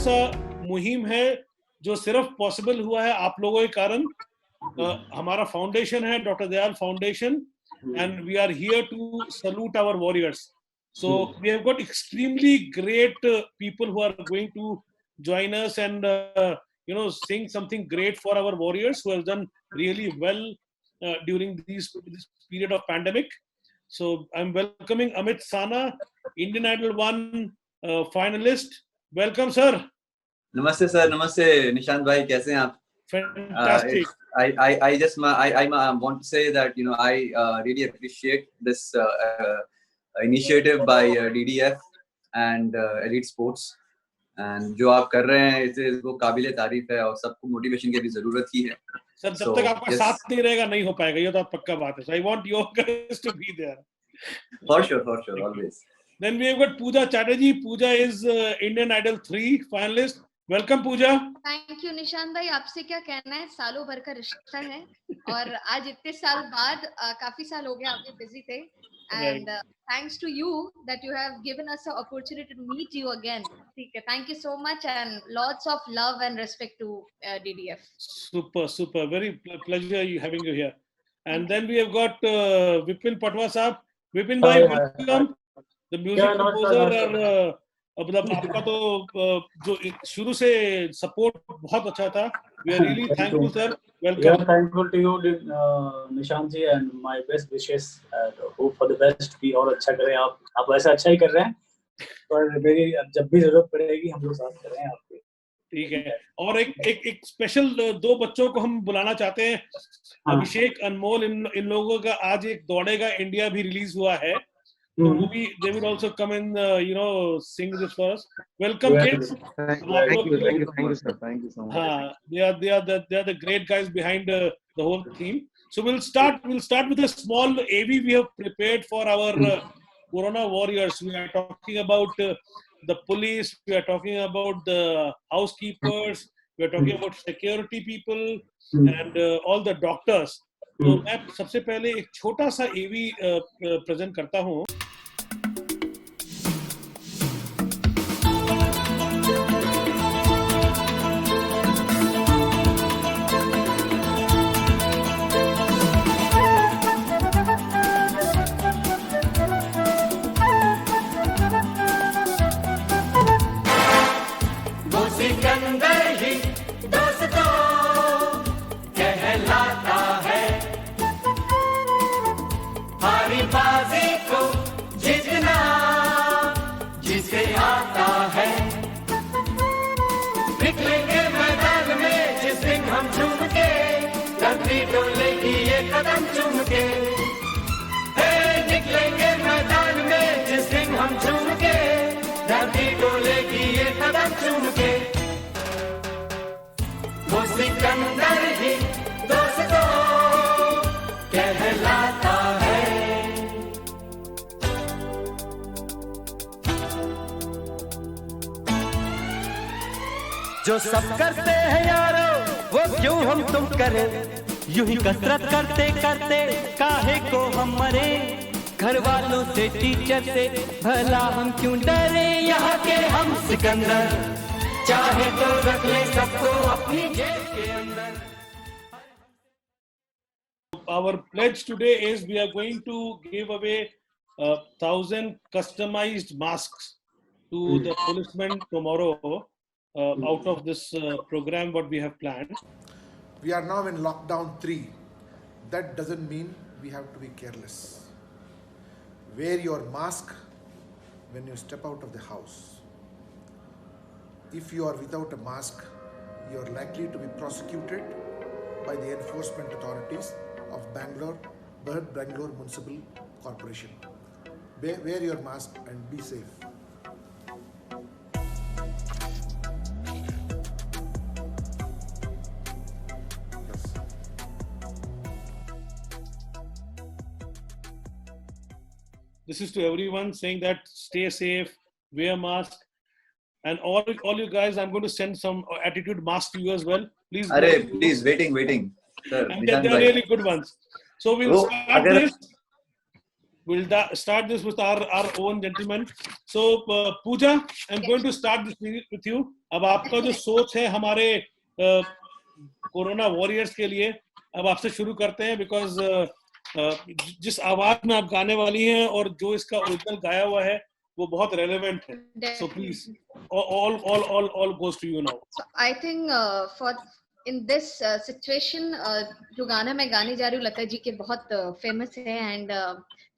सा मुहिम है जो सिर्फ पॉसिबल हुआ है आप लोगों के कारण। हमारा फाउंडेशन है doctor Dayal foundation, and we are here to salute our warriors. So we have got extremely great people who are going to join us and sing something great for our warriors who have done really well during this period of pandemic. So I'm welcoming Amit Sana, Indian Idol 1 finalist. Welcome, sir. Namaste, sir. Namaste, Nishant bhai. कैसे हैं आप? Fantastic. I just want to say that I really appreciate this initiative by DDF and Elite Sports, and जो आप कर रहे हैं इसको काबिले तारीफ है और सबको मोटिवेशन की भी जरूरत ही है. सर जब तक आपका साथ नहीं रहेगा नहीं हो पाएगा, ये तो पक्का बात है. So I want your guys to be there. For sure, always. Then we have got Pooja Chatterjee. Pooja is Indian Idol 3 finalist. Welcome Pooja. Thank you Nishant भाई. आपसे क्या कहना है, सालों भर का रिश्ता है और आज इतने साल बाद काफी साल हो गए आप भी बिजी थे and thanks to you that you have given us an opportunity to meet you again. ठीक है, thank you so much and lots of love and respect to DDF. Super, very pleasure having you here. And then we have got Vipin Patwa साहब. Vipin bhai, welcome. The music composer और मतलब आपका तो जो शुरू से support बहुत अच्छा था. We are really thankful, sir. Welcome. We are thankful to you, Nishant ji, and my best wishes. Hope for the best. कि और अच्छा करें आप वैसा अच्छा ही कर रहे हैं. पर मेरी जब भी जरूरत पड़ेगी हम लोग साथ कर रहे हैं आपके. ठीक है. और एक स्पेशल दो बच्चों को हम बुलाना चाहते हैं. अभिषेक, अनमोल, इन लोगों का आज एक दौड़ेगा इंडिया भी रिलीज हुआ है. So they will also come and sing this for us. Welcome, kids. Thank you, sir. Thank you so much. They are the great guys behind the whole theme. So we'll start with a small AV we have prepared for our Corona warriors. We are talking about the police. We are talking about the housekeepers. We are talking about security people and all the doctors. तो मैं सबसे पहले एक छोटा सा AV present करता हूँ. कदम चूम के निकलेंगे मैदान में जिस दिन हम चूम के धरती डोलेगी ये कदम चूम के. वो सिकंदर ही दोस्तों कहलाता है. जो सब करते हैं यारो वो क्यों हम तुम करें. यूं ही कसरत करते करते काहे को हम मरे. घर वालों से टीचर से भला हम क्यों डरे. यहाँ के हम सिकंदर चाहे तो रख ले सबको अपनी जेब के अंदर. Our pledge today is we are going to give away 1,000 customized masks to the policemen tomorrow out of this program what we have planned. We are now in lockdown 3. That doesn't mean we have to be careless. Wear your mask when you step out of the house. If you are without a mask, you are likely to be prosecuted by the enforcement authorities of Bangalore Municipal Corporation. Wear your mask and be safe. This is to everyone saying that stay safe, wear mask, and all you guys, I'm going to send some attitude masks to you as well. Please. Please, waiting. Sir, and they're really good ones. So we'll start this. we'll start this with our own gentleman. So Pooja, I'm going to start this with you. अब आपका जो सोच है हमारे corona warriors के लिए, अब आपसे शुरू करते हैं, बिकॉज जिस आवाज में आप गाने वाली हैं और जो इसका ओरिजिनल गाया हुआ है वो बहुत रेलेवेंट है. So please, all goes to you now. So I think for in this situation जो गाना मैं गाने जा रही हूँ लता जी के बहुत फेमस है, एंड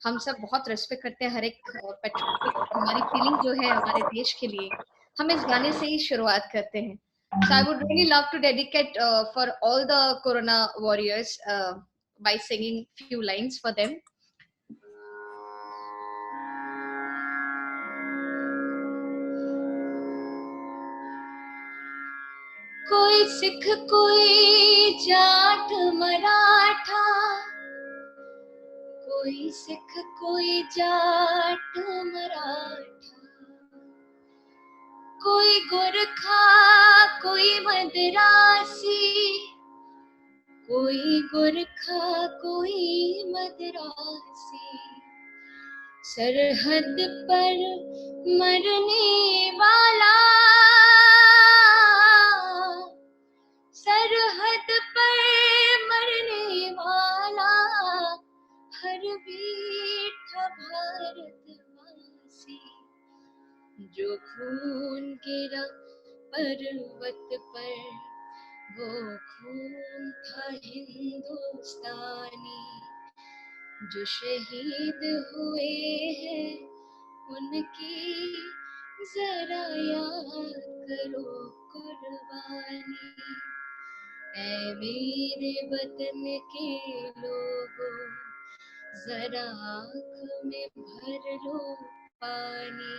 हम सब बहुत रेस्पेक्ट करते हैं हर एक पेट्रियोटिक हमारी फीलिंग जो है हमारे देश के लिए. हम इस गाने से ही शुरुआत करते हैं. So I would really love to dedicate for all the Corona warriors by singing few lines for them. कोई सिख कोई जाट मराठा, कोई सिख कोई जाट मराठा, कोई गोरखा कोई मद्रासी, कोई गोरखा कोई मद्रासी, सरहद पर मरने वाला, सरहद पर मरने वाला, हर बेटा भारतवासी, जो खून गिरा पर्वत पर वो खून था हिंदुस्तानी, जो शहीद हुए हैं उनकी जरा याद करो कुर्बानी. ऐ मेरे वतन के लोगों जरा आँख में भर लो पानी,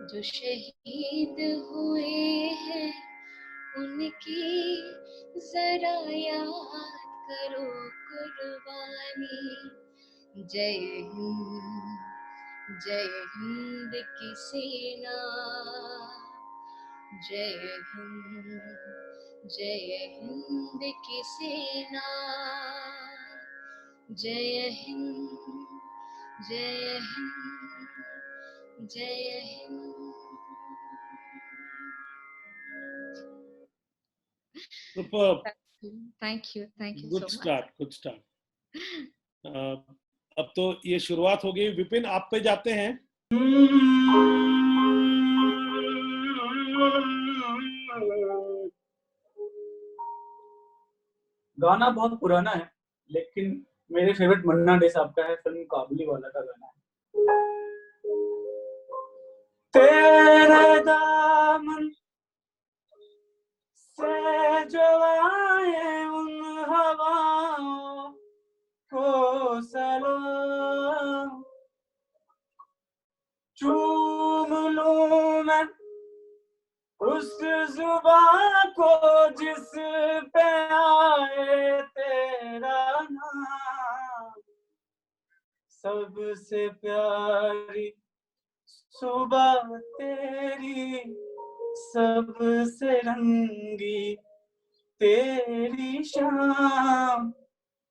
जो शहीद हुए हैं उनकी जरा याद करो कुर्बानी. जय हिंद की सेना, जय हिंद की सेना, जय हिंद, जय हिंद, जय Hind. Superb. Thank you Good so start, good start. अब तो ये शुरुआत हो गई. विपिन, आप पे जाते हैं. गाना बहुत पुराना है, लेकिन मेरे फेवरेट मन्ना डे साहब का है, फिल्म काबुली वाला का गाना है. तेरे दामन से जो आए उन हवाओं को सलाम, चूम लूं मैं उस जुबान को जिस पे आए तेरा नाम, सबसे प्यारी सुबह तेरी, सबसे रंगी तेरी शाम,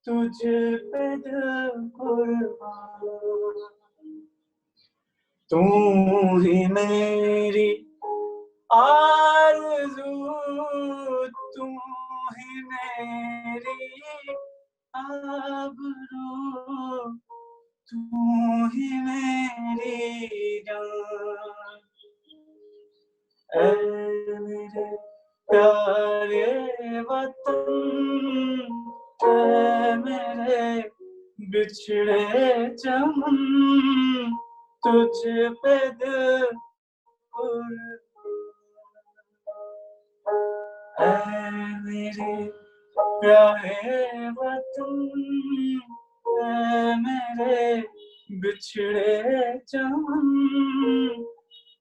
तुझ पे दिल कुर्बान, तू ही मेरी आरज़ू, तू ही मेरी आबरू, तू ही मेरी जान. ऐ मेरे प्यारे वतन, ऐ मेरे बिछड़े चमन, तुझ पे दिल कुर्बान. ऐ मेरे प्यारे वतन, ऐ मेरे बिछड़े चमन,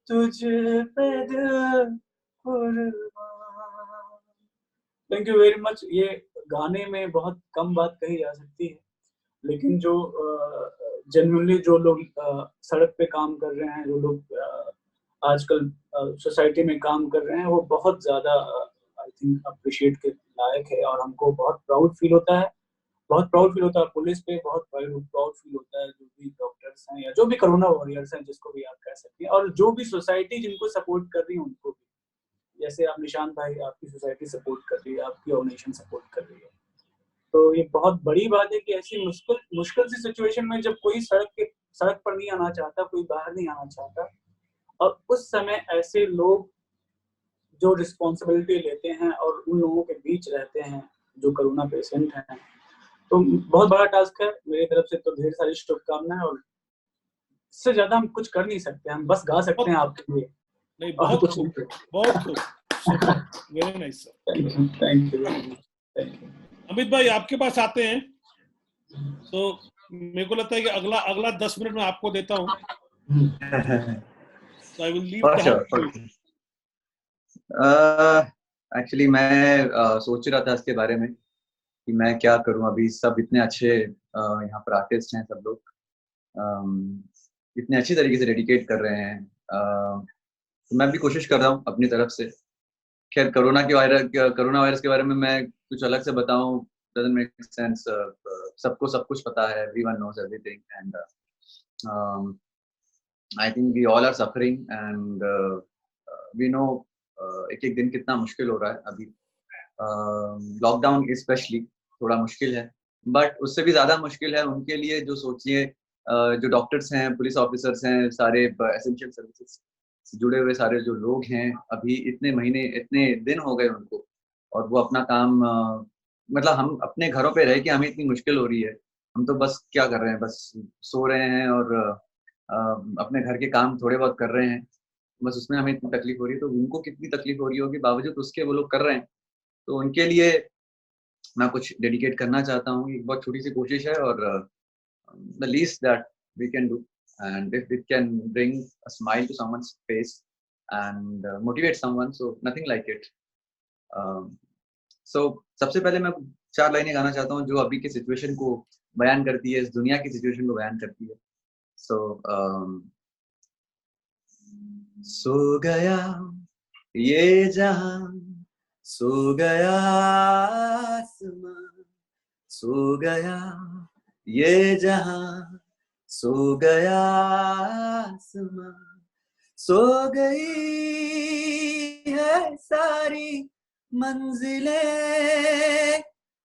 तुझ पे दिल कुर्बान. Thank you very much. ये गाने में बहुत कम बात कही जा सकती है, लेकिन जो जेन्युइनली जो लोग सड़क पे काम कर रहे हैं, जो लोग आजकल सोसाइटी में काम कर रहे हैं, वो बहुत ज़्यादा आई थिंक अप्रिशिएट के लायक है, और हमको बहुत प्राउड फील होता है बहुत प्राउड फील होता है पुलिस पे, बहुत प्राउड फील होता है जो भी डॉक्टर्स हैं या जो भी कोरोना वॉरियर्स हैं जिसको भी आप कह सकते हैं, और जो भी सोसाइटी जिनको सपोर्ट कर रही है उनको भी, जैसे आप निशांत भाई, आपकी सोसाइटी सपोर्ट कर रही है, आपकी ऑर्गेनाइजेशन सपोर्ट कर रही है, तो ये बहुत बड़ी बात है कि ऐसी मुश्किल सी सिचुएशन में जब कोई सड़क पर नहीं आना चाहता, कोई बाहर नहीं आना चाहता, और उस समय ऐसे लोग जो रिस्पॉन्सिबिलिटी लेते हैं और उन लोगों के बीच रहते हैं जो कोरोना पेशेंट हैं, तो बहुत बड़ा टास्क है। मेरी तरफ से तो ढेर सारी शुभकामनाएं, और इससे ज्यादा हम कुछ कर नहीं सकते, हम बस गा सकते हैं आपके लिए। नहीं, बहुत खूब, बहुत खूब, very nice sir, thank you. Amit भाई आपके पास आते हैं, तो मेरे को लगता है कि अगला 10 मिनट में आपको देता हूँ, so I will leave For the sure, house to you. Actually मैं सोच रहा था इसके बारे में कि मैं क्या करूं। अभी सब इतने अच्छे यहाँ पर आर्टिस्ट हैं, सब लोग इतने अच्छी तरीके से डेडिकेट कर रहे हैं, तो मैं भी कोशिश कर रहा हूँ अपनी तरफ से। खैर कोरोना वायरस के बारे में मैं कुछ अलग से बताऊं doesn't make sense. सबको सब कुछ पता है, everyone knows everything, and I think we all are suffering, and we know एक एक दिन कितना मुश्किल हो रहा है अभी। लॉकडाउन स्पेशली थोड़ा मुश्किल है, बट उससे भी ज़्यादा मुश्किल है उनके लिए जो सोचिए जो डॉक्टर्स हैं, पुलिस ऑफिसर्स हैं, सारे एसेंशियल सर्विसेज से जुड़े हुए सारे जो लोग हैं, अभी इतने महीने इतने दिन हो गए उनको, और वो अपना काम मतलब हम अपने घरों पे रह के हमें इतनी मुश्किल हो रही है, हम तो बस क्या कर रहे हैं, बस सो रहे हैं और अपने घर के काम थोड़े बहुत कर रहे हैं, बस उसमें हमें इतनी तकलीफ हो रही है। तो उनको कितनी तकलीफ हो रही होगी, बावजूद उसके वो लोग कर रहे हैं। तो उनके लिए मैं कुछ डेडिकेट करना चाहता हूँ। एक बहुत छोटी सी कोशिश है, और the least that we can do, and if it can bring a smile to someone's face and motivate someone, so nothing like it. So सबसे पहले मैं 4 लाइनें गाना चाहता हूँ जो अभी की सिचुएशन को बयान करती है, इस दुनिया की सिचुएशन को बयान करती है। सो गया ये जहां, सो गया आसमां, सो गया ये जहां, सो गया आसमां, सो गई है सारी मंजिलें,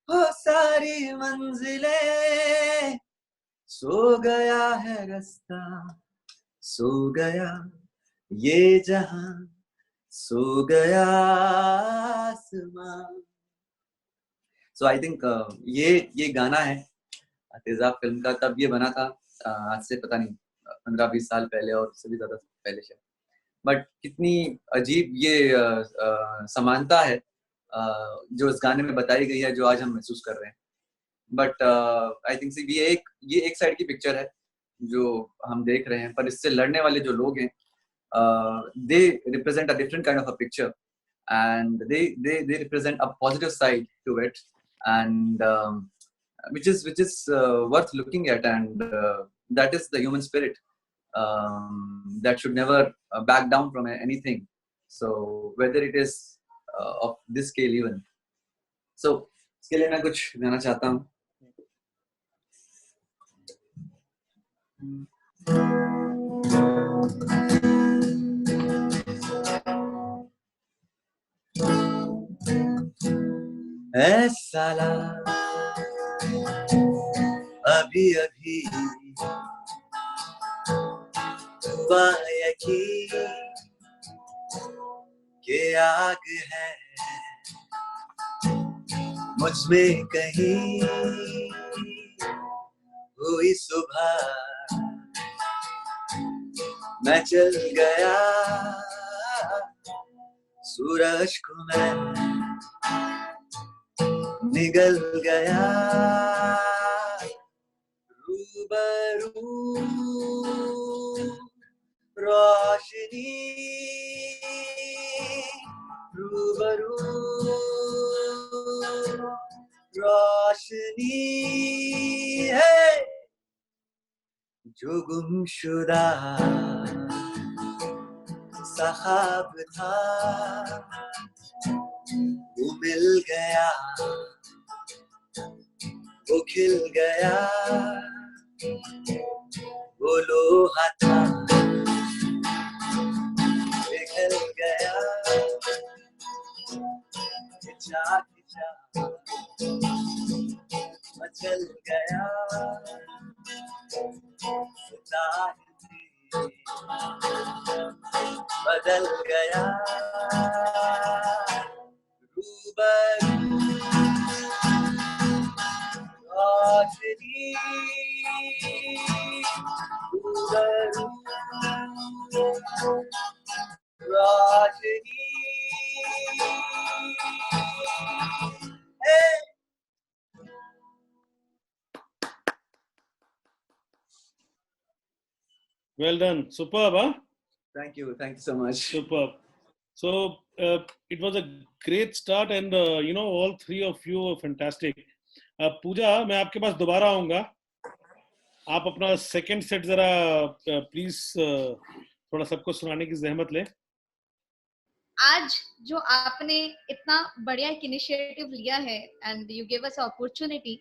हो सारी मंजिलें, सो गया है रास्ता, सो गया ये जहां, सो गया आसमां। सो आई थिंक ये गाना है तेजाब फिल्म का, तब ये बना था आज से पता नहीं 15-20 साल पहले, और उससे भी ज्यादा पहले शायद। बट कितनी अजीब ये समानता है जो इस गाने में बताई गई है, जो आज हम महसूस कर रहे हैं। बट आई थिंक ये एक साइड की पिक्चर है जो हम देख रहे हैं, पर इससे लड़ने वाले जो लोग हैं they represent a different kind of a picture, and they represent a positive side to it, and which is worth looking at, and that is the human spirit that should never back down from anything, so whether it is of this scale even. So इसके लिए मैं कुछ गाना चाहता हूँ। ऐ साला अभी अभी हुआ यकीन के आग है मुझ में कहीं, हुई सुबह मैं चल गया सूरज को मैं निगल गया रूबरू रोशनी, रूबरू रोशनी है जो गुमशुदा सा ख्वाब था वो मिल गया वो खिल गया, वो लोहा था पिघल गया, खिंचा खिंचा मचल गया, बदल गया, रूबरू रोशनी, रूबरू रोशनी, Well done. Superb, huh? Thank you so much. Superb. So it was a great start, and you know, all three of you were fantastic. पूजा, मैं आपके पास दोबारा आऊंगा. आप अपना सेकंड सेट जरा प्लीज थोड़ा सबको सुनाने की जहमत लें. आज जो आपने इतना बढ़िया एक इनिशिएटिव लिया है and you give us opportunity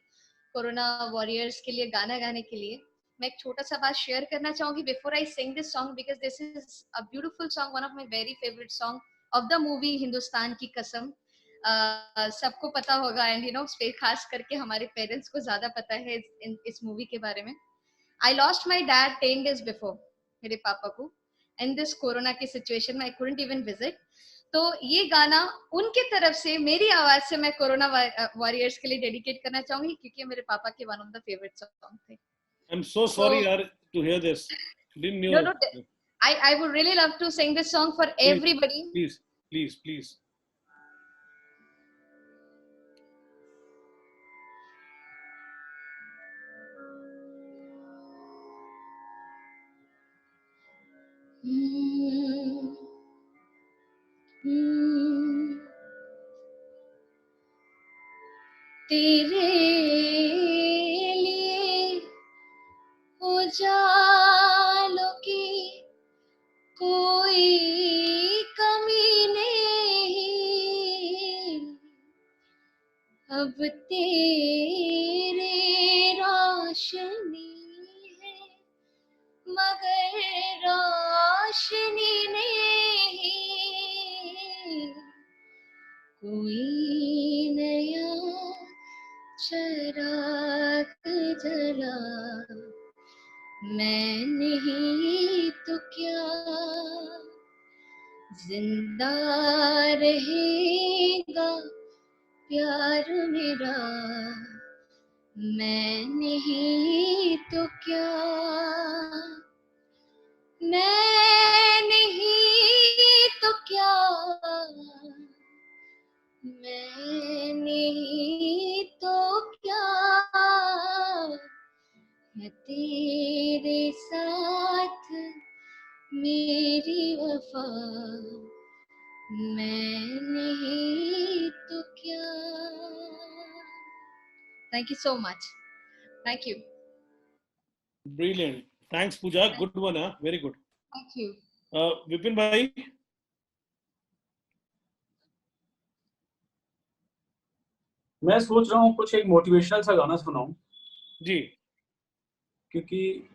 corona warriors के लिए गाना गाने के लिए, मैं एक छोटा सा बात शेयर करना चाहूंगी before I Singh this song, because this is a beautiful song, one of my very favourite song of the movie Hindustan की कसम. सबको पता होगा एंड यू नो खास करके हमारे पेरेंट्स को ज्यादा पता है इस मूवी के बारे में. I lost my dad 10 days before, मेरे पापा को, and this कोरोना की सिचुएशन में I couldn't even visit. तो ये गाना उनके तरफ से मेरी आवाज से मैं कोरोना वॉरियर्स के लिए डेडिकेट करना चाहूंगी क्योंकि मेरे पापा के one of the favourite song थे. I'm so sorry yaar to hear this. Didn't know. No, I would really love to sing this song for everybody. Please. तेरे लिए उजालों की कोई कमी नहीं, अब तेरे रोशनी है मगर रोशनी नहीं, कोई नया चराग जला, मैं नहीं तो क्या जिंदा रहेगा प्यार मेरा, मैं नहीं तो क्या, मैं नहीं तो क्या, मैं नहीं तो क्या, मैं तेरे साथ मेरी वफा, मैं नहीं तो क्या. Thank you so much. Thank you. Brilliant. Thanks Pooja. Good one, huh? Very good. Thank you. Vipin bhai. मैं सोच रहा हूँ कुछ एक मोटिवेशनल सा गाना सुनाऊं जी, क्योंकि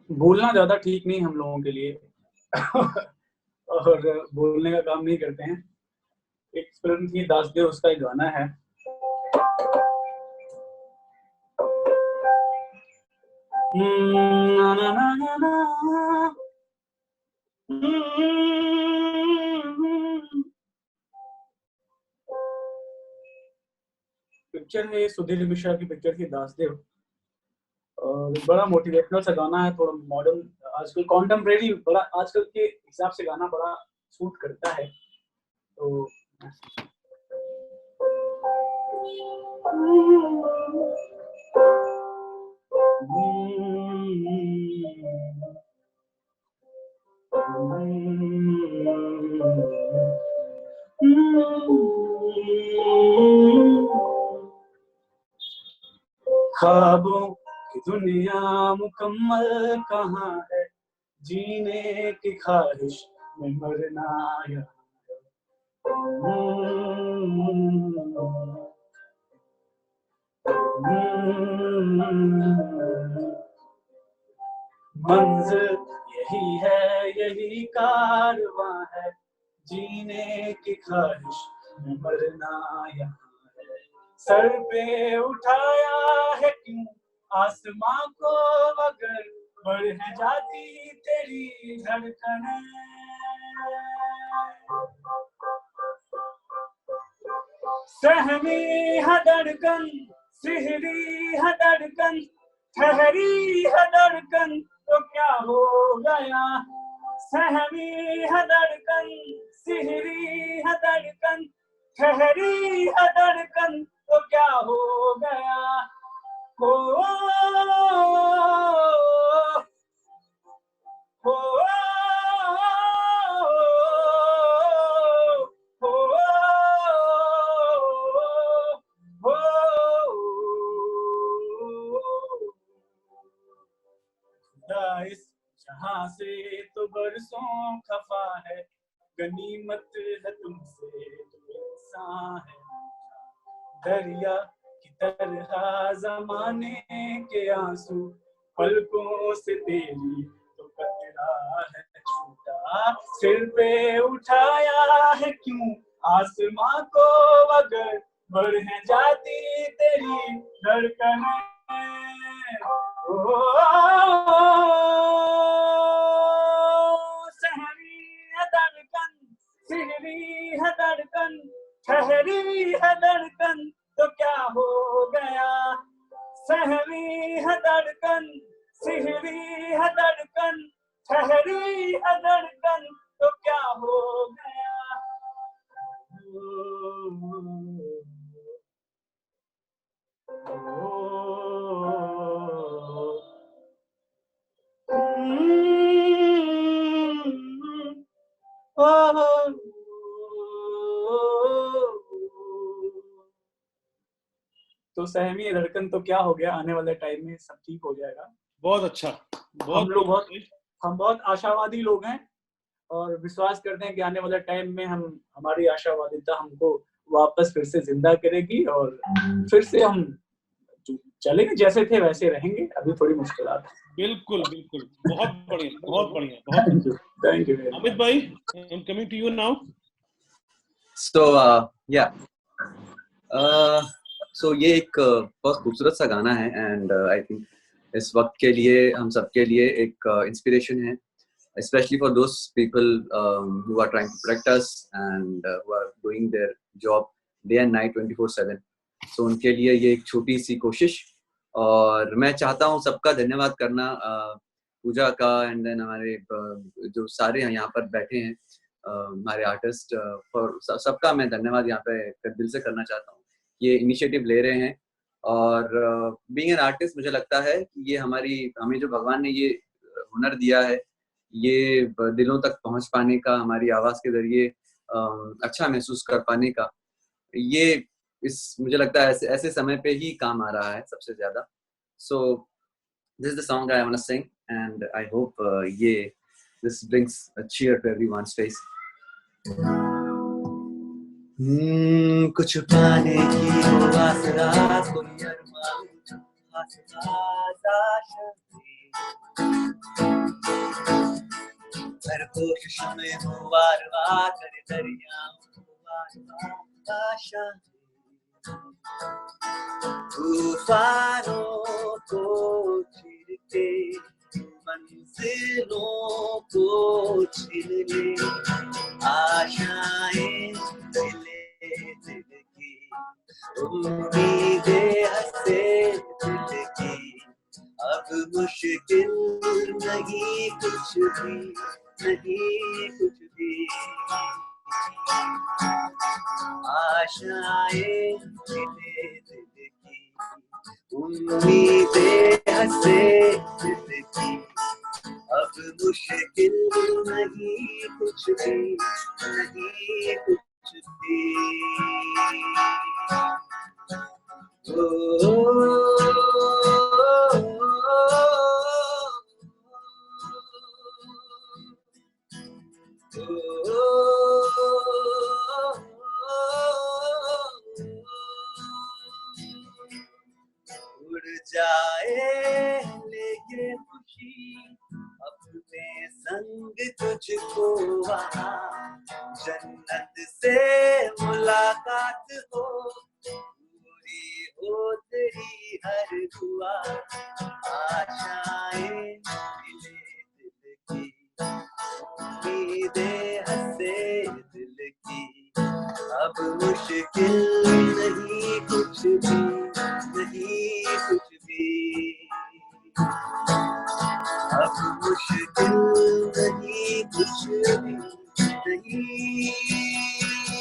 बोलना ज्यादा ठीक नहीं हम लोगों के लिए और बोलने का काम नहीं करते हैं. एक फिल्म थी दासदेव, उसका एक गाना है, ना ना ना ना ना, पिक्चर है, सुधीर मिश्रा की पिक्चर थी दासदेव, और बड़ा मोटिवेशनल सा गाना है, थोड़ा मॉडर्न, आजकल कॉन्टेम्परेरी, बड़ा आजकल के हिसाब से गाना बड़ा सूट करता है. तो ख्वाबों की दुनिया मुकम्मल कहाँ है, जीने की ख्वाहिश में मरना या मंजिल यही है, यही कारवां है, जीने की ख्वाहिश में मरना यहाँ है। सर पे उठाया है क्यों आसमां को, अगर बढ़ जाती तेरी धड़कनें। सहमी है धड़कन, सिहरी है धड़कन, ठहरी है धड़कन तो क्या हो गया। सहमी है धड़कन, सिहरी है धड़कन, ठहरी है धड़कन तो क्या हो गया। हो इस जहां से तो बरसों खफा है, गनीमत है तुमसे तो इंसान है। दरिया की तरह जमाने के आंसू, पलकों से तेरी तो कतरा है छूटा। सिर पे उठाया है क्यों आसमां को, अगर बढ़ जाती तेरी धड़कनें। सहरी है धड़कन, सिहरी है धड़कन, ठहरी है धड़कन तो क्या हो गया। सहरी है धड़कन, सिहरी है धड़कन, ठहरी है धड़कन तो क्या हो गया। तो सहमी है धड़कन तो क्या हो गया, आने वाले टाइम में सब ठीक हो जाएगा। बहुत अच्छा, हम बहुत आशावादी लोग हैं और विश्वास करते हैं कि आने वाले टाइम में हमारी आशावादिता हमको वापस फिर से जिंदा करेगी और फिर से हम चलेंगे, जैसे थे वैसे रहेंगे। अभी थोड़ी मुश्किलात है। बिल्कुल बिल्कुल, बहुत बढ़िया, बहुत बढ़िया, बहुत। थैंक यू अमित भाई, I am coming to you now. So ये एक बहुत खूबसूरत सा गाना है एंड आई थिंक इस वक्त के लिए हम सबके लिए एक इंस्पिरेशन है, especially for those people who are trying to protect us and who are doing their job day and night 24/7. So उनके लिए ये एक छोटी सी कोशिश, और मैं चाहता हूँ सबका धन्यवाद करना, पूजा का एंड देन हमारे जो सारे यहाँ पर बैठे हैं हमारे आर्टिस्ट, फॉर सबका मैं धन्यवाद यहाँ पे दिल से करना चाहता हूँ। ये इनिशिएटिव ले रहे हैं और बीइंग एन आर्टिस्ट मुझे लगता है कि ये हमें जो भगवान ने ये हुनर दिया है, ये दिलों तक पहुंच पाने का, हमारी आवाज के जरिए अच्छा महसूस कर पाने का, ये मुझे लगता है ऐसे समय पे ही काम आ रहा है सबसे ज्यादा। So this is the song I want to sing and I hope this brings a cheer to everyone's face. कुछ पाने की हो आसरा, कोई अरमान आशा, हर कोशिश में हो वार वार करे दरिया आशा। तूफानों को चीर के मंजिलों को छीन ले, आशाएं दिले दिल की, उम्मीदें हंसे दिल की। अब मुश्किल नहीं कुछ भी, नहीं कुछ भी। आशाएं दिले दिल की, उम्मीदें हंसे दिल की। अब मुश्किल नहीं कुछ भी, नहीं कुछ भी। जाए लेके खुशी अपने संग तुझको वहाँ, जन्नत से मुलाकात हो, पूरी हो तेरी हर दुआ, आशाएं मिले दिल की, उम्मीदें हंसे दिल की, अब मुश्किल नहीं कुछ भी, नहीं कुछ भी, अब मुश्किल नहीं कुछ भी,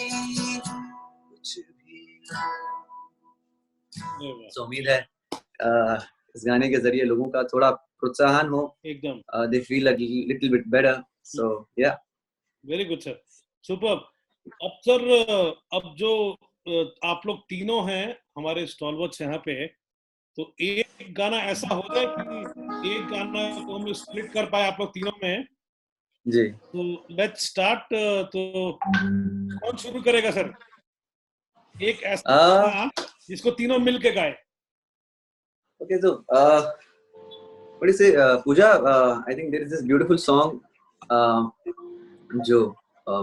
नहीं कुछ भी। तो उम्मीद है इस गाने के जरिए लोगों का थोड़ा प्रोत्साहन हो, एकदम they feel a little bit better, so yeah. Very good sir, super. अब सर, अब जो आप लोग तीनों हैं हमारे स्टॉलवर्ट्स यहाँ पे, तो एक गाना ऐसा हो जाए कि एक गाना को हम स्प्लिट कर पाए आप लोग तीनों में जी। तो लेट्स स्टार्ट। तो कौन शुरू करेगा सर? एक ऐसा गाना जिसको तीनों मिलके गाए। Okay, so what do you say, Pooja? I think there is this beautiful song जो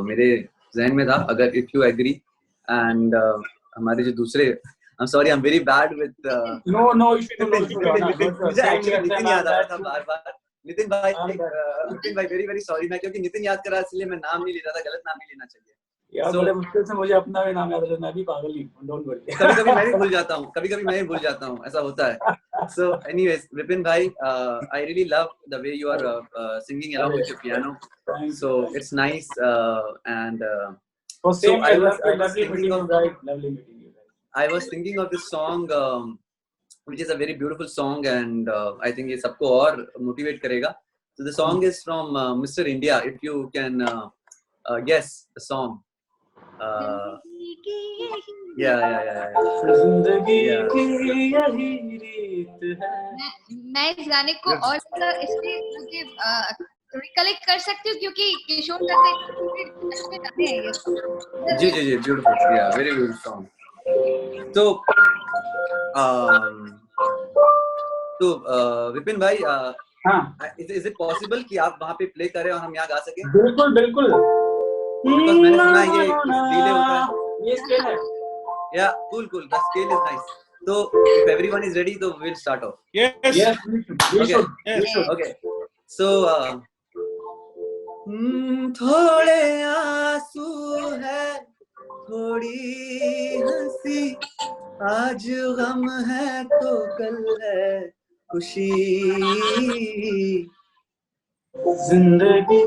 मेरे ज़हन में था, अगर if you agree, and हमारे जो दूसरे, I'm sorry, I'm very bad with no issue, मुझे actually नितिन याद आ रहा था बार-बार। नितिन भाई very sorry, मैं क्योंकि नितिन याद करा इसलिए मैं नाम नहीं ले रहा था, गलत नाम नहीं लेना चाहिए यार। बड़े मुश्किल से मुझे अपना भी नाम याद है, मैं भी पागल ही हूं, डोंट वरी। कभी-कभी मैं भी भूल जाता हूं, कभी-कभी मैं भी भूल जाता हूं, ऐसा होता है। So anyways, Vipin bhai, I really love the way you are singing along with your piano. So it's nice and so I was thinking of this song which is a very beautiful song and I think ये सबको और motivate करेगा. So the song is from Mr. India. If you can guess the song. Yeah. मैं इस गाने को और इसलिए मुझे रिकलेक्ट कर सकती हूँ क्योंकि किशोर दा के गाने हैं ये। जी beautiful, yeah, very beautiful song. तो विपिन भाई, is it possible कि आप वहाँ पे प्ले करें और हम यहाँ गा सकें? बिल्कुल। Because मैंने सुना ये डिले होता है। ये स्केल है। Yeah, cool. The scale is nice. So if everyone is ready, so we'll start off. Yes. Okay. So थोड़े आंसू है, थोड़ी हंसी, आज गम है तो कल है खुशी, जिंदगी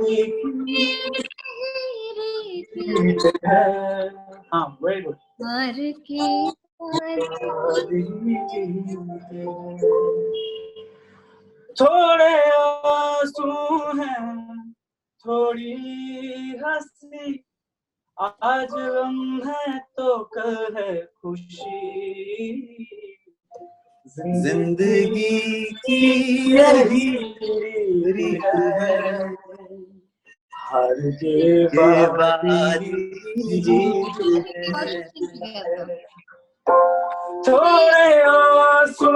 हाँ वेरी गुड। थोड़े आंसू हैं, थोड़ी हंसी, आज गम है तो कल है खुशी, जिंदगी की यही रीत है, हार के बाद जीत है। थोड़े आंसू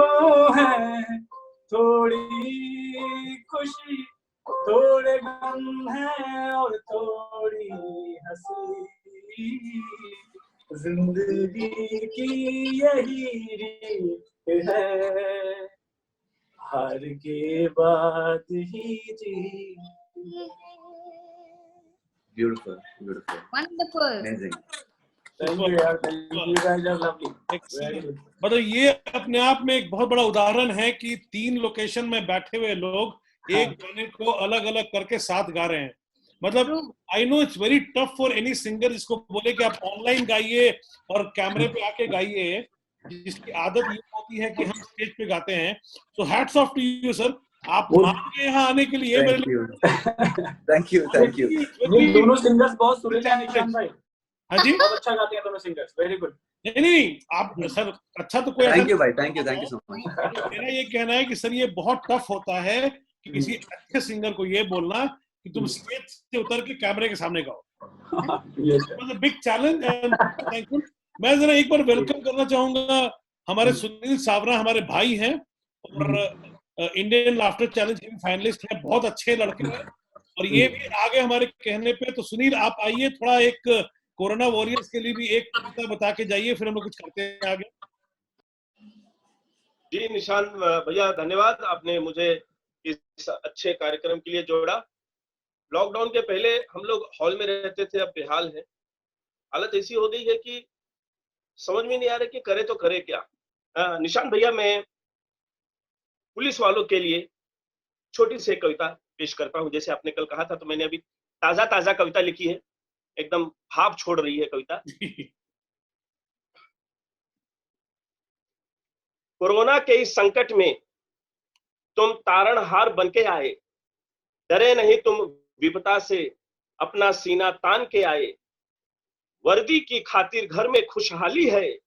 हैं, थोड़ी खुशी, थोड़े गम है और थोड़ी हंसी, जिंदगी की यही रीत है, हार के बाद ही जीत। Beautiful. Wonderful. Amazing. Thank you यार, thank you guys are lovely. Very good. मतलब ये अपने आप में एक बहुत बड़ा उदाहरण है कि 3 लोकेशन में बैठे हुए लोग एक गाने को अलग अलग करके साथ गा रहे हैं। मतलब I know it's very tough for any singer जिसको बोले कि आप ऑनलाइन गाइए और कैमरे पे आके गाइए, जिसकी आदत ये होती है कि हम स्टेज पे गाते हैं। So hats off to you sir, आप मान यहाँ आने के लिए। Thank you. ये दोनों सिंगर्स बहुत सुरीले हैं निशान भाई। हाँ जी, बहुत अच्छा गाते हैं दोनों सिंगर्स, वेरी गुड। नहीं आप सर अच्छा तो कोई। थैंक यू भाई, थैंक यू सो मच। मेरा ये कहना है कि सर ये बहुत टफ होता है कि किसी अच्छे सिंगर को ये बोलना कि तुम स्टेज से उतर के कैमरे के सामने गाओ। Big challenge and thankful. मैं जरा एक बार वेलकम करना चाहूंगा हमारे सुनील सावरा, हमारे भाई हैं और इंडियन लाफ्टर चैलेंज के भी फाइनलिस्ट हैं, बहुत अच्छे लड़के हैं और ये भी आगे हमारे कहने पे। तो सुनील आप आइए, थोड़ा एक कोरोना वॉरियर्स के लिए भी एक कविता बता के जाइए, फिर हम लोग कुछ करते हैं आगे। जी निशान भैया धन्यवाद, आपने मुझे इस अच्छे कार्यक्रम के लिए जोड़ा। लॉकडाउन के पहले हम लोग हॉल में रहते थे, अब बेहाल है। हालत ऐसी हो गई है कि समझ में नहीं आ रहा कि करे तो करे क्या। निशान भैया मैं पुलिस वालों के लिए छोटी सी कविता पेश करता हूं। जैसे आपने कल कहा था, तो मैंने अभी ताजा कविता लिखी है, एकदम भाप छोड़ रही है कविता। कोरोना के इस संकट में तुम तारणहार बनके आए, डरे नहीं तुम विपदा से, अपना सीना तान के आए। वर्दी की खातिर घर में खुशहाली है,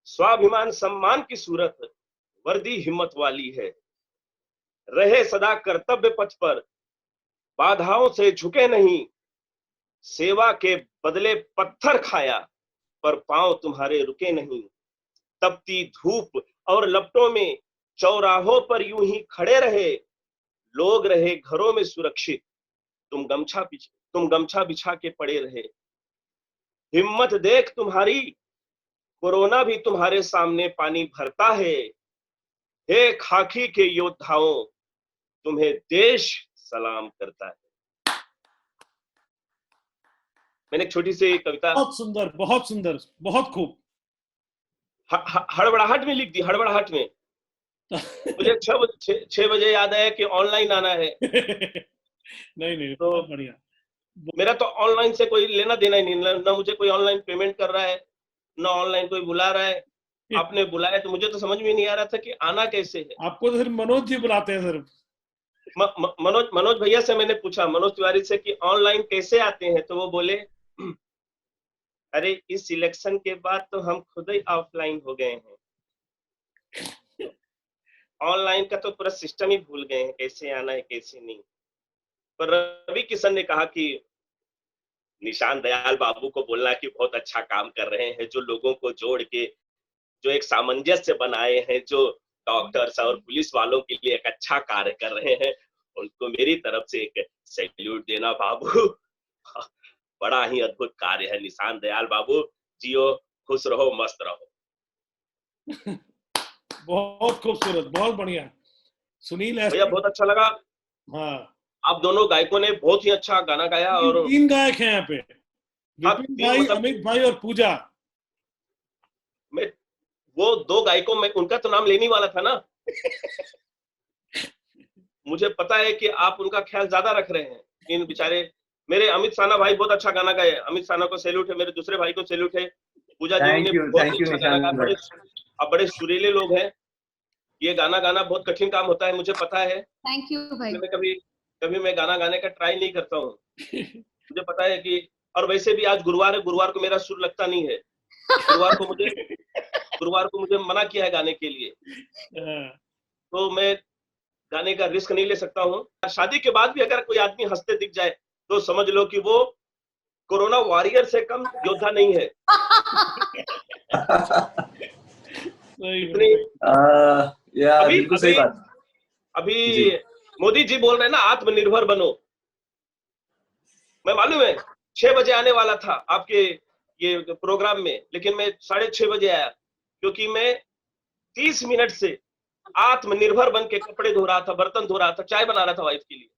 स्वाभिमान सम्मान की सूरत, वर्दी हिम्मत वाली है। रहे सदा कर्तव्य पथ पर, बाधाओं से झुके नहीं, सेवा के बदले पत्थर खाया, पर पांव तुम्हारे रुके नहीं। तपती धूप और लपटों में चौराहों पर यूं ही खड़े रहे, लोग रहे घरों में सुरक्षित, तुम गमछा बिछा के पड़े रहे। हिम्मत देख तुम्हारी, कोरोना भी तुम्हारे सामने पानी भरता है। हे खाकी के योद्धाओं, तुम्हें देश सलाम करता है। मैंने एक छोटी सी कविता बहुत सुंदर, बहुत सुंदर, बहुत खूब। हड़बड़ाहट में लिख दी, हड़बड़ाहट में। मुझे 6 बजे याद आया कि ऑनलाइन आना है। नहीं तो बहुत बढ़िया। मेरा तो ऑनलाइन से कोई लेना देना ही नहीं, ना मुझे कोई ऑनलाइन पेमेंट कर रहा है, ना ऑनलाइन कोई बुला रहा है। आपने बुलाया तो मुझे तो समझ में नहीं आ रहा था कि आना कैसे है। आपको तो सिर्फ मनोज जी बुलाते हैं सिर्फ। मनोज भैया से मैंने पूछा, मनोज तिवारी से, कि ऑनलाइन कैसे आते हैं, तो वो बोले अरे इस इलेक्शन के बाद तो हम खुद ही ऑफलाइन हो गए हैं, ऑनलाइन का तो पूरा सिस्टम ही भूल गए हैं, कैसे आना है कैसे नहीं। पर रवि किशन ने कहा कि निशान दयाल बाबू को बोलना कि बहुत अच्छा काम कर रहे हैं, जो लोगों को जोड़ के जो एक सामंजस्य बनाए हैं, जो डॉक्टर्स और पुलिस वालों के लिए एक अच्छा कार्य कर रहे हैं, उनको मेरी तरफ से एक सैल्यूट देना बाबू। बड़ा ही अद्भुत कार्य है निशान दयाल बाबू, जियो, खुश रहो, मस्त रहो। बहुत खूबसूरत, बहुत बढ़िया सुनील। भैया बहुत अच्छा लगा। हाँ, आप दोनों गायकों ने बहुत ही अच्छा गाना गाया। और 3 गायक हैं यहाँ पे, विपिन भाई, मतलब अमित भाई और पूजा। मैं वो 2 गायकों में उनका तो नाम लेने वाला था ना। मुझे पता है कि आप उनका ख्याल ज्यादा रख रहे हैं। इन बेचारे मेरे अमित साना भाई बहुत अच्छा गाना गाए, अमित साना को सैल्यूट है, मेरे दूसरे भाई को सैल्यूट है। पूजा जी ने बहुत अच्छा गाना गाया, बड़े सुरीले लोग हैं। ये गाना गाना बहुत कठिन काम होता है, मुझे पता है। थैंक यू भाई। मैं कभी मैं गाना गाने का ट्राई नहीं करता हूँ, मुझे पता है कि। और वैसे भी आज गुरुवार है, गुरुवार को मेरा सुर लगता नहीं है। गुरुवार को मुझे मना किया है गाने के लिए, तो मैं गाने का रिस्क नहीं ले सकता हूँ। शादी के बाद भी अगर कोई आदमी हंसते दिख जाए तो समझ लो कि वो कोरोना वॉरियर से कम योद्धा नहीं है। अभी मोदी जी बोल रहे हैं ना, आत्मनिर्भर बनो। मैं मालूम है 6 बजे आने वाला था आपके ये प्रोग्राम में, लेकिन मैं 6:30 बजे आया, क्योंकि मैं 30 मिनट से आत्मनिर्भर बन के कपड़े धो रहा था, बर्तन धो रहा था, चाय बना रहा था वाइफ के लिए।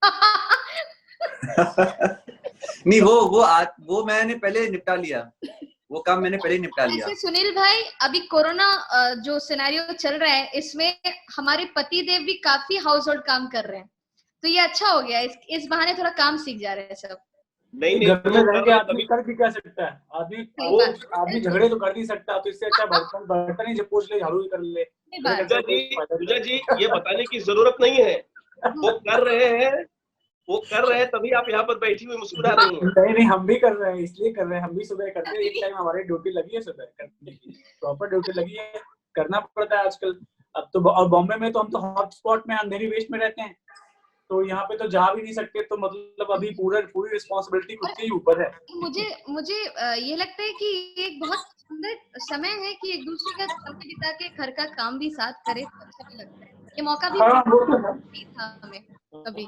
नहीं, वो मैंने पहले निपटा लिया, वो काम मैंने पहले निपटा लिया। सुनील भाई, अभी कोरोना जो सिनेरियो चल रहा है, इसमें हमारे पति देव भी काफी हाउस होल्ड काम कर रहे हैं, तो ये अच्छा हो गया। इस बहाने थोड़ा काम सीख जा रहे हैं सब। नहीं घर में रह के आदमी कर भी क्या सकता है, आदमी झगड़े तो कर नहीं सकता, तो इससे अच्छा बर्तन ही पूछ ले, झाड़ू ही कर ले। पूजा जी ये बताने की जरूरत नहीं है, वो कर रहे हैं तभी आप यहाँ पर बैठी हुई मुस्कुरा रही हैं। नहीं, हम भी कर रहे हैं, इसलिए कर रहे हैं, हम भी सुबह करते हैं। एक टाइम हमारी ड्यूटी लगी है सुबह करने की, प्रॉपर ड्यूटी लगी है, करना पड़ता है आजकल। अब तो और बॉम्बे में तो हम तो हॉट स्पॉट में, अंधेरी वेस्ट में रहते हैं, तो यहाँ पे तो जा भी नहीं सकते, तो मतलब अभी पूरी रिस्पॉन्सिबिलिटी खुद के ही ऊपर है। मुझे ये लगता है कि एक बहुत सुंदर समय है कि एक दूसरे का समय बिता के घर का काम भी साथ करे, तो अच्छा भी लगता है। ये मौका भी हाँ, वो तो है। नहीं था हमें कभी।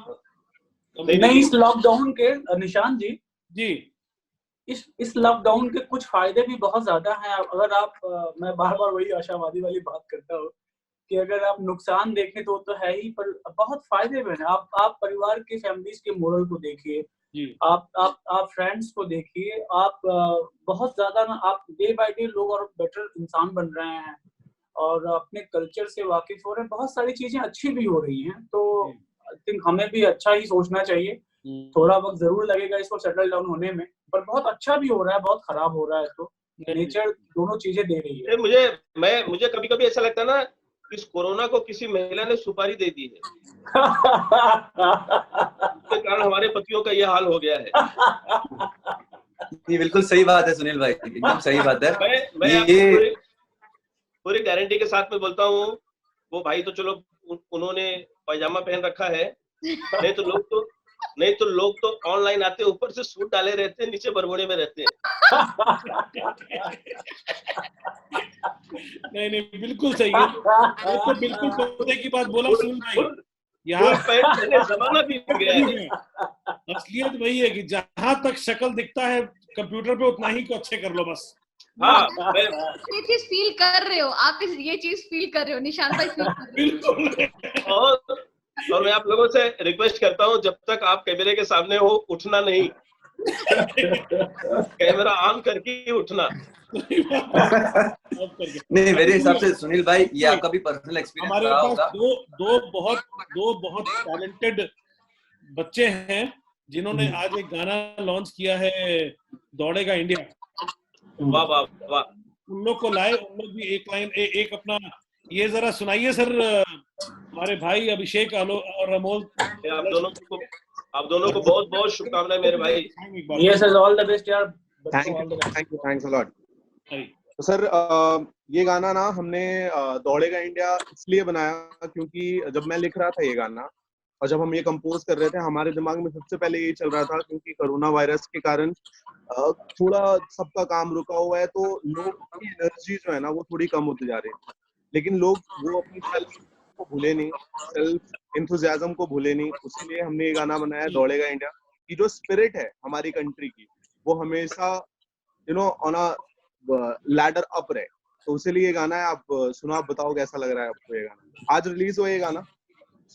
नहीं, इस लॉकडाउन के निशान जी, जी इस लॉकडाउन के कुछ फायदे भी बहुत ज्यादा हैं। अगर आप मैं बार बार वही आशावादी वाली बात करता हूँ कि अगर आप नुकसान देखें तो है ही, पर बहुत फायदे भी हैं। आप परिवार की फैमिलीज के मोरल को देखिए, जी आप फ्रेंड्स को देखिए, आप बहुत ज्यादा ना, आप डे बाय डे लोग और बेटर इंसान बन रहे हैं और अपने कल्चर से वाकिफ हो रहे हैं। बहुत सारी चीजें अच्छी भी हो रही हैं, तो आई थिंक हमें भी अच्छा ही सोचना चाहिए। थोड़ा वक्त जरूर लगेगा इसको सेटल डाउन होने में, पर बहुत अच्छा भी हो रहा है, बहुत खराब हो रहा है, तो नेचर दोनों चीजें दे रही है। मुझे कभी कभी ऐसा लगता है ना, इस कोरोना को किसी महिला ने सुपारी दे दी है, इसके कारण हमारे पतियों का ये हाल हो गया है। ये बिल्कुल सही बात है सुनील भाई, एकदम सही बात है। मैं ये पूरी गारंटी के साथ में बोलता हूँ, वो भाई तो चलो उन्होंने पैजामा पहन रखा है, नहीं तो लोग तो ऑनलाइन आते हैं, ऊपर से सूट डाले रहते हैं, नीचे बरमोड़े में रहते हैं। नहीं बिल्कुल सही है, वो तो बिल्कुल पते की बात बोला सुन भाई। यहाँ जमाना भी गया है। असलियत वही है कि जहाँ तक शक्ल दिखता है कंप्यूटर पे, उतना ही को अच्छे कर लो बस। हाँ, ये चीज फील कर रहे हो आप, ये चीज फील कर रहे हो, निशान भाई फील कर रहे बिल्कुल। और मैं आप लोगों से रिक्वेस्ट करता हूँ, जब तक आप कैमरे के सामने हो, उठना नहीं। कैमरा ऑन करके ही उठना। नहीं, मेरे हिसाब से सुनील भाई, ये आपका भी पर्सनल एक्सपीरियंस हमारे रहा पास होगा। दो बहुत टैलेंटेड बच्चे हैं जिन्होंने आज एक गाना लॉन्च किया है, दौड़ेगा इंडिया। वाह वाह वाह। उन लोग को लाए, उन लोग भी एक लाइन एक अपना ये जरा सुनाइए सर, हमारे भाई अभिषेक और अमोल। आप दोनों को बहुत बहुत शुभकामनाएं मेरे भाई। Yes sir, all the best यार। Thanks a lot. तो सर ये गाना ना हमने दौड़ेगा इंडिया इसलिए बनाया क्योंकि जब मैं लिख रहा था ये गाना और जब हम ये कंपोज कर रहे थे, हमारे दिमाग में सबसे पहले ये चल रहा था क्योंकि कोरोना वायरस के कारण थोड़ा सबका काम रुका हुआ है, तो लोग की एनर्जी जो है ना वो थोड़ी कम होती जा रही है। लेकिन लोग वो अपनी सेल्फ को भूले नहीं, सेल्फ एंथुसियाज्म को भूले नहीं, इसीलिए हमने ये गाना बनाया दौड़ेगा इंडिया की। जो स्पिरिट है हमारी कंट्री की, वो हमेशा ऑन अ लैडर अप रहे, तो इसीलिए ये गाना है। आप सुनो, आप बताओ कैसा लग रहा है आपको ये गाना। आज रिलीज हुआ ये गाना।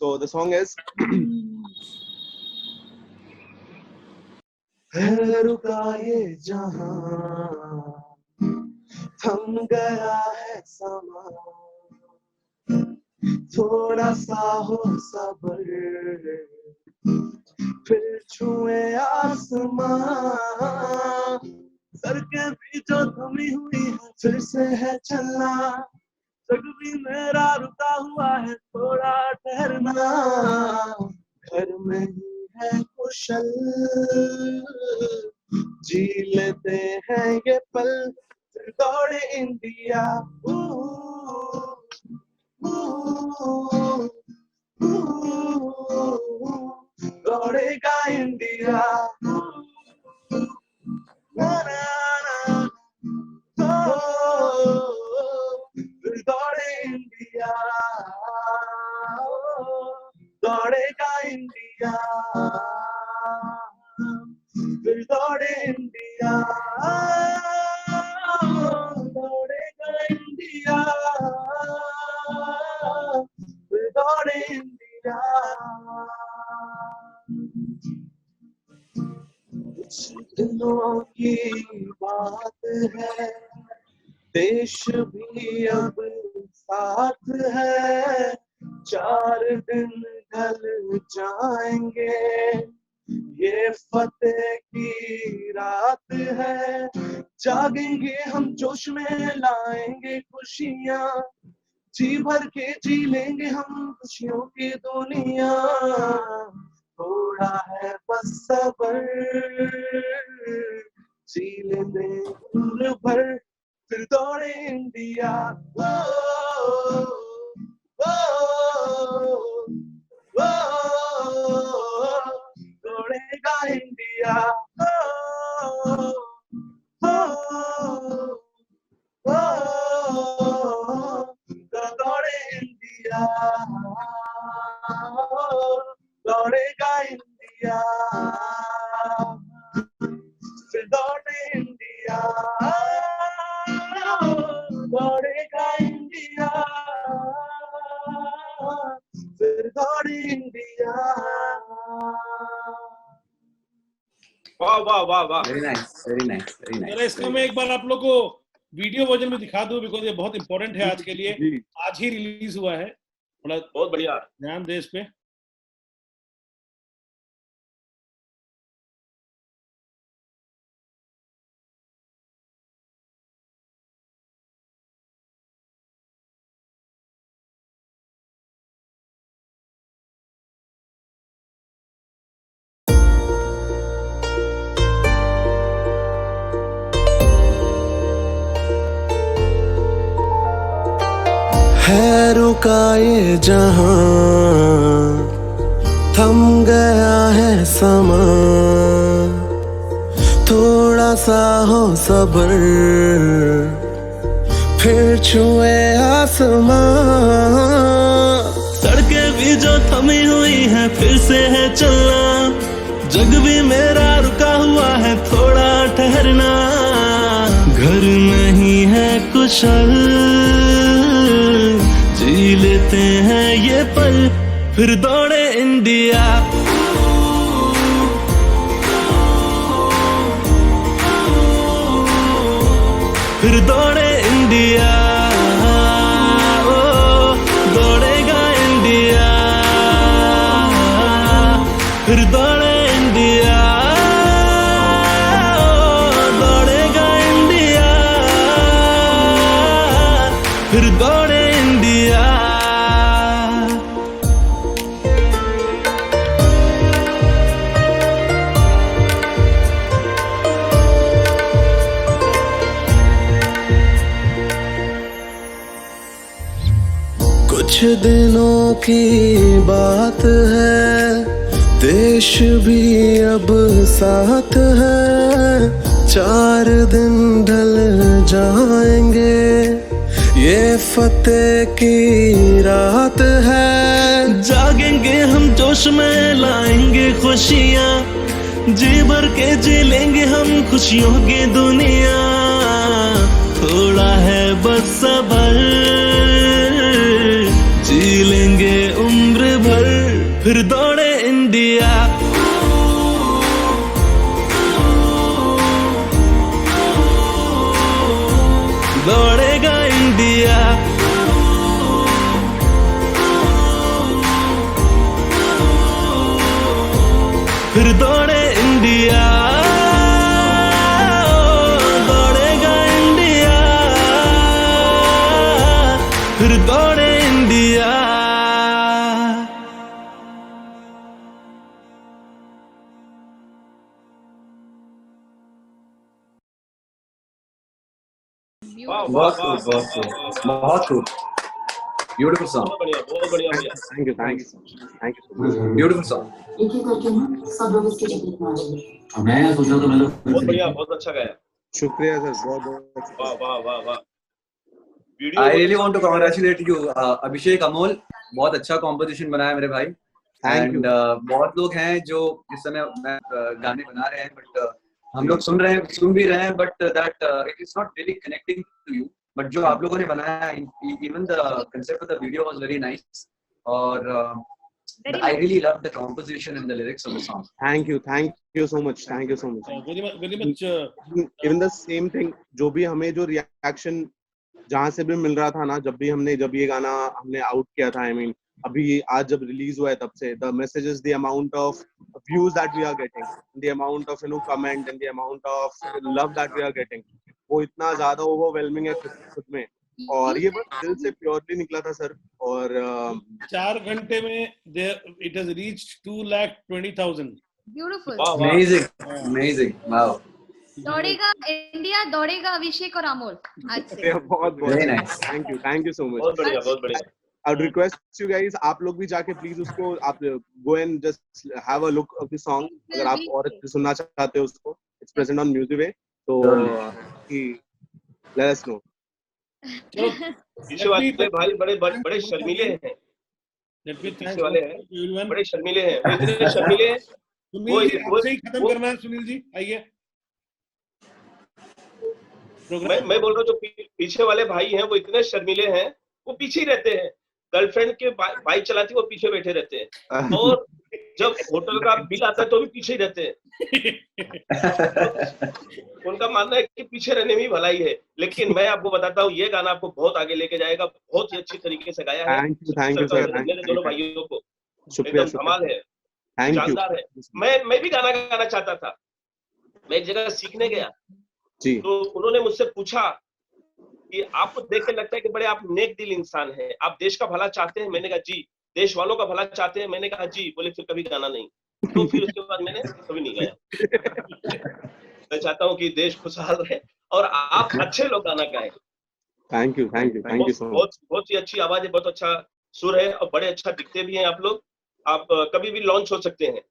सो द सॉन्ग इज रुका ये जहां, थम गया है समा, थोड़ा सा हो सब्र, फिर छुए आसमां, सर के भी जो थमी हुई है फिर से है चलना, जग भी मेरा रुका हुआ है थोड़ा ठहरना, घर में ही है कुशल, जी लेते हैं ये पल, फिर दौड़े इंडिया, दौड़ेगा इंडिया, फिर दौड़े इंडिया, दौड़ेगा इंडिया, फिर दौड़े इंडिया, दौड़ेगा इंडिया, फिर दौड़े इंडिया। कुछ दिनों की बात है, देश भी अब साथ है, 4 दिन ढल जाएंगे, ये फतेह की रात है, जागेंगे हम जोश में लाएंगे खुशियाँ, जी भर के जी लेंगे हम खुशियों की दुनिया, थोड़ा है बस सब्र, जी लेंगे उम्र भर, फिर दौड़े इंडिया, दौड़ेगा इंडिया, दौड़े इंडिया। वाह वाह वाह, very nice, very nice, very nice. जरा इसका मैं एक बार आप लोग को वीडियो वर्जन में दिखा दूं, बिकॉज ये बहुत इंपॉर्टेंट है आज के लिए। जी आज ही रिलीज हुआ है, थोड़ा बहुत बढ़िया। ध्यान दे इस पे। है रुका ये जहां, थम गया है समा, थोड़ा सा हो सब्र, फिर छुए आसमां। सड़कें भी जो थमी हुई हैं फिर से है चलना, जग भी मेरा रुका हुआ है थोड़ा ठहरना। घर नहीं है कुशल, जी लेते हैं ये पल, फिर दौड़े इंडिया। फिर दौड़े इंडिया, ओ दौड़ेगा इंडिया, फिर दौड़े इंडिया, ओ दौड़ेगा इंडिया, फिर दौड़े इंडिया। कुछ दिनों की बात है, देश भी अब साथ है, 4 दिन ढल जाएंगे, ये फतेह की रात है। जागेंगे हम जोश में, लाएंगे खुशियाँ, जी भर के जी लेंगे हम खुशियों की दुनिया। थोड़ा है बस सबर, जी लेंगे उम्र भर, फिर दौड़े इंडिया। दौड़ेगा इंडिया, फिर दौड़े इंडिया, दौड़ेगा इंडिया, फिर दौड़े इंडिया। वाह वाह बहुत वाह, खूब, बहुत खूब, बहुत खूब। ब्यूटीफुल सॉन्ग, बहुत बढ़िया, बहुत बढ़िया भैया। Thank you, thank you, thank you so much. Beautiful song. एक एक करके ना सब लोग इसकी टिकट में आ जाइए। अब मैं सोचा तो मैं लोग बहुत बढ़िया, बहुत अच्छा गाया। शुक्रिया सर, बहुत बहुत वाह वाह वाह वाह। वीडियो आई बहुत रियली अच्छा वांट टू बनाया। कांग्रेचुलेट यू अभिषेक अमोल, बहुत अच्छा कॉम्पोजिशन बनाया मेरे भाई। Thank you. एंड बहुत लोग हैं जो इस समय गाने बना रहे हैं, बट हम लोग सुन भी रहे हैं, but that it is not really connecting to you. But जो आप लोगों ने बनाया, even the concept of the video was very nice, और I really love the composition and the lyrics of the song. Thank you so much, thank you so much. Very much. Even the same thing, जो भी हमें जो reaction जहाँ से भी मिल रहा था ना, जब ये गाना हमने आउट किया था, आई मीन अभी आज जब रिलीज हुआ है तब से, the messages, the amount of views that we are getting, the amount of comment and the amount of love that we are getting, वो इतना ज्यादा ओवरवेलमिंग है खुद में, और ये बस दिल से प्योरली निकला था सर। और 4 घंटे में it has reached 2,20,000. ब्यूटीफुल। वाह वाह। Amazing, amazing, wow, दौड़ेगा इंडिया, दौड़ेगा अभिषेक और अमोल आज से। बहुत very nice. Thank you so much. बहुत बढ़िया, बहुत बढ़िया। I would request you guys, आप लोग भी जाके प्लीज उसको आप go and just have a look of the song, अगर आप और सुनना चाहते हो उसको, it's present on Musicway, तो let us know. पीछे वाले भाई बड़े शर्मीले हैं। पीछे वाले हैं बड़े शर्मीले हैं, वो इतने शर्मीले हैं। सुनील जी, आपसे ही खत्म करना है। सुनील जी आइए। मैं बोल रहा हूँ, जो पीछे वाले भाई हैं वो इतने शर्मीले हैं, वो पीछे ही रहते हैं। गर्लफ्रेंड के बाइक चलाती वो पीछे बैठे रहते हैं, और जब होटल का बिल आता है तो भी पीछे ही रहते हैं। उनका मानना है कि पीछे रहने में ही भलाई है, लेकिन मैं आपको बताता हूँ ये गाना आपको बहुत आगे लेके जाएगा। बहुत ही अच्छी तरीके से गाया है। थैंक यू सर, मेरे दोनों भाइयों को शुक्रिया एकदम कमाल है, थैंक यू शानदार है। मैं भी गाना गाना चाहता था। मैं एक जगह सीखने गया जी। तो उन्होंने मुझसे पूछा कि आपको देख के लगता है कि बड़े आप नेक दिल इंसान हैं, आप देश का भला चाहते हैं? मैंने कहा जी। देश वालों का भला चाहते हैं? मैंने कहा जी। बोले फिर कभी गाना नहीं। तो फिर उसके बाद मैंने कभी नहीं गाया। मैं चाहता हूँ कि देश खुशहाल रहे और आप अच्छे लोग गाना गाएं। Thank you so much. बहुत ही अच्छी आवाज है, बहुत अच्छा सुर है और बड़े अच्छा दिखते भी हैं आप लोग। आप कभी भी लॉन्च हो सकते हैं।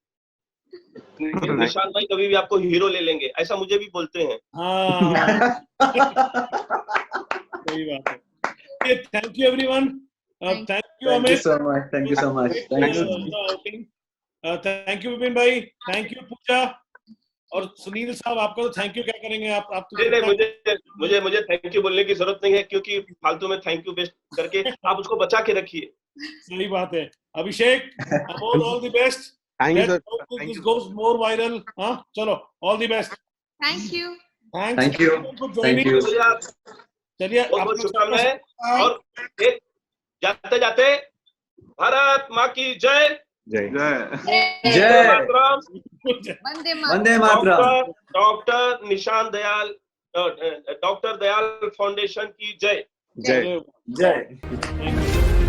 निशान भाई कभी भी आपको हीरो ले लेंगे, ऐसा मुझे भी बोलते हैं। हाँ सही बात है। Thank you everyone. Thank you Amit. Thank you so much. Thank you Vipin भाई। थैंक यू पूजा। और सुनील साहब आपको तो थैंक यू क्या करेंगे आप तो नहीं, मुझे थैंक यू बोलने की जरूरत नहीं है, क्योंकि फालतू में थैंक यू बेस्ट करके आप उसको बचा के रखिए। सही बात है। Abhishek, all the best. Thank you sir. This goes more viral. हाँ चलो, all the best. Thank you. Thank you. Thank you. चलिए बहुत शुभकामनाएं। और जाते जाते भारत माँ की जय। जय जय वंदे मातरम। डॉक्टर निशान दयाल, डॉक्टर दयाल फाउंडेशन की जय। जय जय।